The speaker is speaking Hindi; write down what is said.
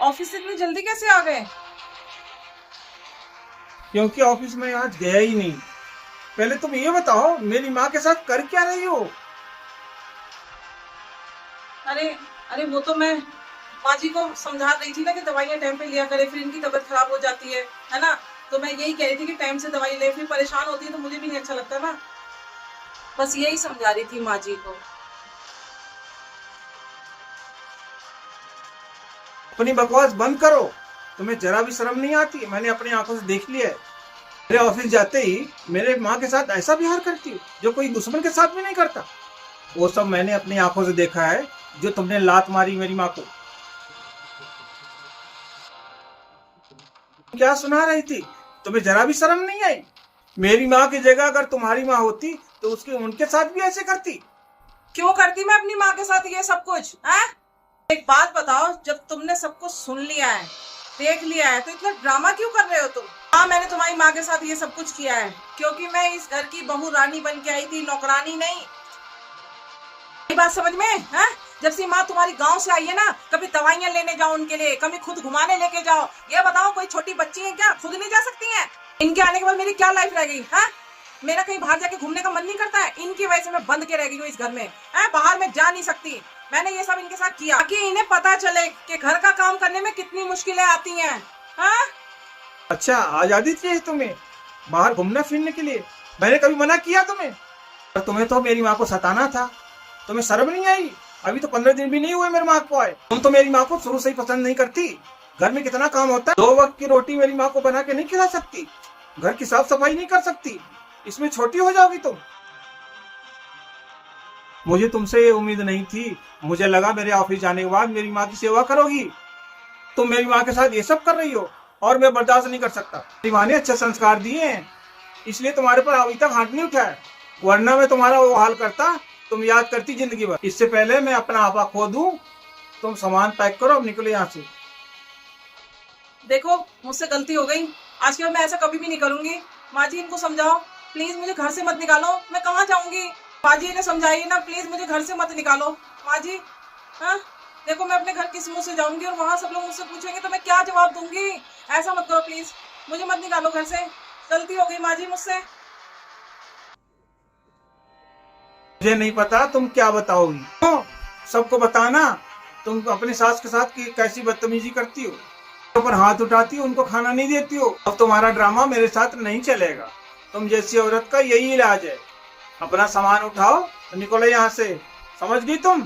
ऑफिस से इतनी जल्दी कैसे आ गए? क्योंकि ऑफिस में आज गया ही नहीं। पहले तुम ये बताओ, मेरी माँ के साथ कर क्या रही हो? अरे अरे वो तो मैं माँ जी को समझा रही थी ना कि दवाइयाँ टाइम पे लिया करे, फिर इनकी तबीयत खराब हो जाती है ना। तो मैं यही कह रही थी कि टाइम से दवाई ले, फिर परेशान होती है तो मुझे भी नहीं अच्छा लगता ना। बस यही समझा रही थी माँ जी को। अपनी बकवास बंद करो। तुम्हें जरा भी शर्म नहीं आती? मैंने अपनी आंखों से देख लिया है। मेरे ऑफिस जाते ही मेरे माँ के साथ ऐसा व्यवहार करती हो जो कोई दुश्मन के साथ भी नहीं करता। वो सब मैंने अपनी आंखों से देखा है, जो तुमने लात मारी मेरी माँ को। क्या सुना रही थी? तुम्हें जरा भी शर्म नहीं आई? मेरी माँ की जगह अगर तुम्हारी माँ होती तो उसके उनके साथ भी ऐसे करती। क्यों करती मैं अपनी माँ के साथ ये सब कुछ है? एक बात बताओ, जब तुमने सब कुछ सुन लिया है, देख लिया है, तो इतना ड्रामा क्यों कर रहे हो तुम? हाँ, मैंने तुम्हारी माँ के साथ ये सब कुछ किया है क्योंकि मैं इस घर की बहू रानी बन के आई थी, नौकरानी नहीं। ये बात समझ में है? जब से माँ तुम्हारी गांव से आई है ना, कभी दवाइयां लेने जाओ उनके लिए, कभी खुद घुमाने लेके जाओ। ये बताओ, कोई छोटी बच्ची है क्या, खुद नहीं जा सकती हैं? इनके आने के बाद मेरी क्या लाइफ रह गई है? मेरा कहीं बाहर जाके घूमने का मन नहीं करता है। इनकी वजह से मैं बंद के रह गई हूँ इस घर में। बाहर में जा नहीं सकती। मैंने ये सब इनके साथ किया ताकि इन्हें पता चले कि घर का काम करने में कितनी मुश्किलें आती हैं। अच्छा, आजादी चाहिए तुम्हें बाहर घूमने फिरने के लिए? मैंने कभी मना किया तुम्हें? पर तुम्हें तो मेरी माँ को सताना था। तुम्हें शर्म नहीं आई? अभी तो 15 दिन भी नहीं हुए मेरी माँ को आए। तुम तो मेरी माँ को शुरू से ही पसंद नहीं करती। घर में कितना काम होता है, 2 वक्त की रोटी मेरी माँ को बना के नहीं खिला सकती, घर की साफ सफाई नहीं कर सकती, इसमें छोटी हो जाओगी तुम। मुझे तुमसे ये उम्मीद नहीं थी। मुझे लगा मेरे ऑफिस जाने के बाद मेरी माँ की सेवा करोगी। तुम मेरी माँ के साथ ये सब कर रही हो और मैं बर्दाश्त नहीं कर सकता। मेरी माँ ने अच्छे संस्कार दिए हैं, इसलिए तुम्हारे पर अभी तक हाथ नहीं उठाया, वरना मैं तुम्हारा वो हाल करता, तुम याद करती जिंदगी भर। इससे पहले मैं अपना आपा खो दूं। तुम सामान पैक करो, अब निकलो यहाँ से। देखो, मुझसे गलती हो गई, आज के बाद मैं ऐसा कभी भी नहीं करूंगी। माँ जी, इनको समझाओ प्लीज, मुझे घर से मत निकालो। मैं कहाँ जाऊंगी? माँ जी, इन्हें समझाइए ना प्लीज, मुझे घर से मत निकालो। माँ जी, हाँ, देखो मैं अपने घर किस मुंह से जाऊंगी और वहां सब लोग मुझसे पूछेंगे तो मैं क्या जवाब दूंगी? ऐसा मत करो प्लीज, मुझे मत निकालो घर से। गलती हो गई माँ जी मुझसे। मुझे नहीं पता तुम क्या बताओगी। तो सबको बताना तुम अपनी सास के साथ कैसी बदतमीजी करती हो, पर हाथ उठाती हो, उनको खाना नहीं देती हो। अब तुम्हारा ड्रामा मेरे साथ नहीं चलेगा। तुम जैसी औरत का यही इलाज है। अपना सामान उठाओ, निकलो यहाँ से। समझ गई तुम?